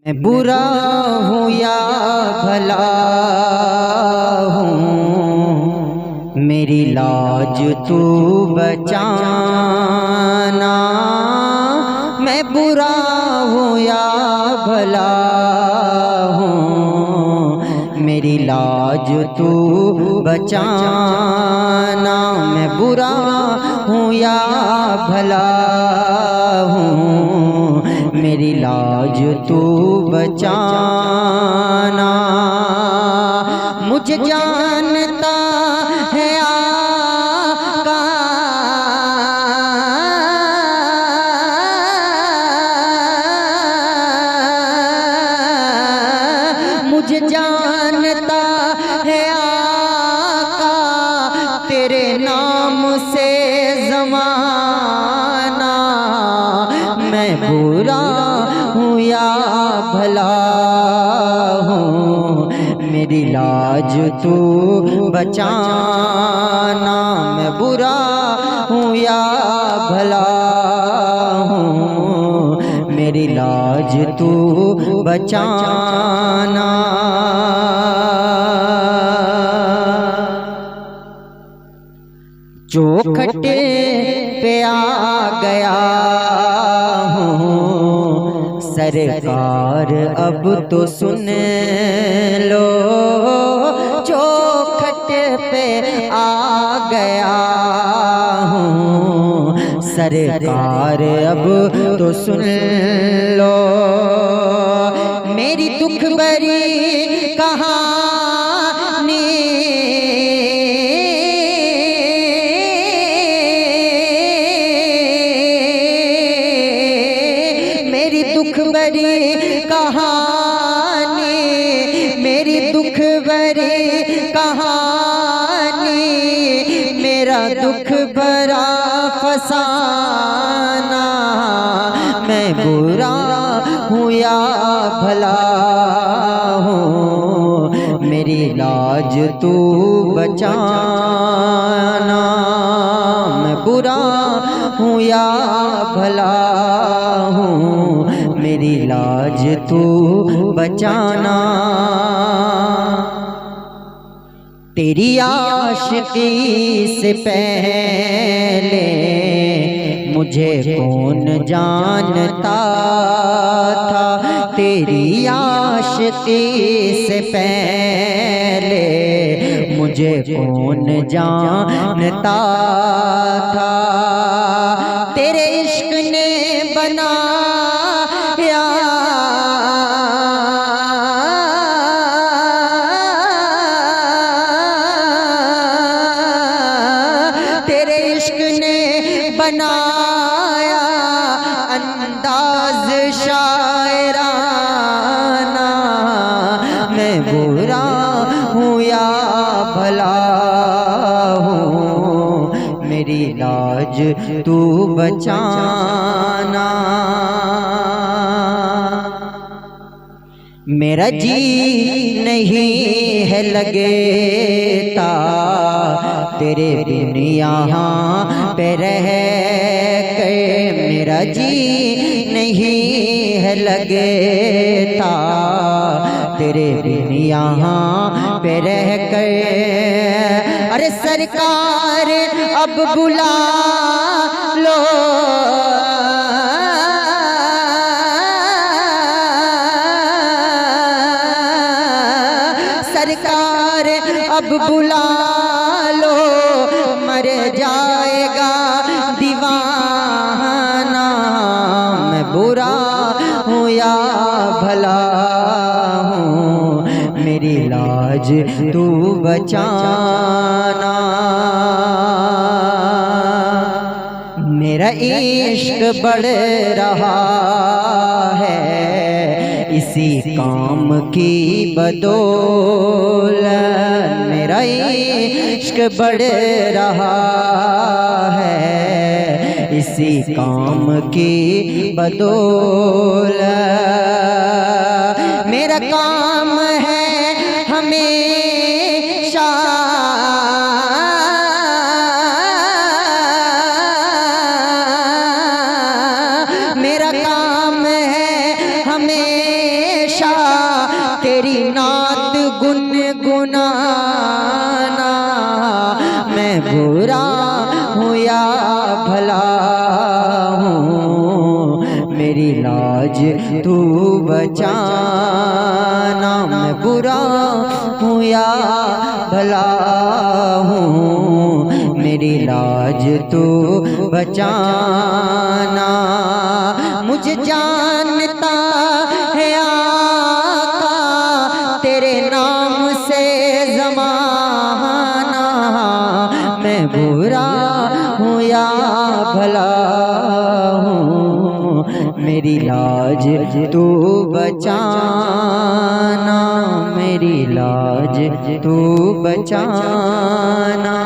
मैं बुरा हूँ या भला हूँ, मेरी लाज तू बचाना। मैं बुरा हूँ या भला हूँ, मेरी लाज तू बचाना। मैं बुरा हूँ या भला हूँ, मेरी लाज तू बचाना। मुझे जानता है आका, मुझे जानता है आका, तेरे नाम से ज़माना। मैं बुरा हूँ या भला हूँ, मेरी लाज तू बचाना। मैं बुरा हूँ या भला हूँ, मेरी लाज तू बचाना। चौखटे पे आ गया हूँ सरकार, अब तो सुन लो। चौखटे पे आ गया हूँ सरकार, अब तो सुन लो। मेरी दुख भरी कहानी दुख भरी कहानी, मेरी दुख भरी कहानी, मेरा दुख भरा फसाना। मैं बुरा हूँ या भला हूँ, मेरी लाज तू बचाना। मैं बुरा हूँ या भला हूँ, मेरी लाज तू बचाना। तेरी आशिकी से पहले मुझे कौन जानता था। तेरी आशिकी से पहले मुझे कौन जानता था। तेरे इश्क ने बनाया बनाया अंदाज शायराना। मैं बुरा हूँ या भला हूँ, मेरी लाज तू बचाना। मेरा जी नहीं है लगता तेरे बिन यहाँ पे रह के। मेरा जी नहीं है लगता तेरे बिन यहाँ पे रह कर। अरे सरकार अब बुला लो, सरकार अब बुला लो, मर जाएगा दीवाना। मैं बुरा हूँ या भला हूँ, मेरी लाज तू बचाना। मेरा इश्क बढ़ रहा है इसी काम की बदौलत। मेरा इश्क बढ़ रहा है इसी काम की बदौलत। मेरा काम है हमेशा मेरा काम है हमें मेरी लाज तू बचाना। मैं बुरा हूँ या भला हूँ, मेरी लाज तू बचाना। मुझे जानता है आका तेरे नाम से ज़माना, मैं बुरा हूँ या भला हूँ, मेरी लाज तू बचाना, मेरी लाज तू बचाना।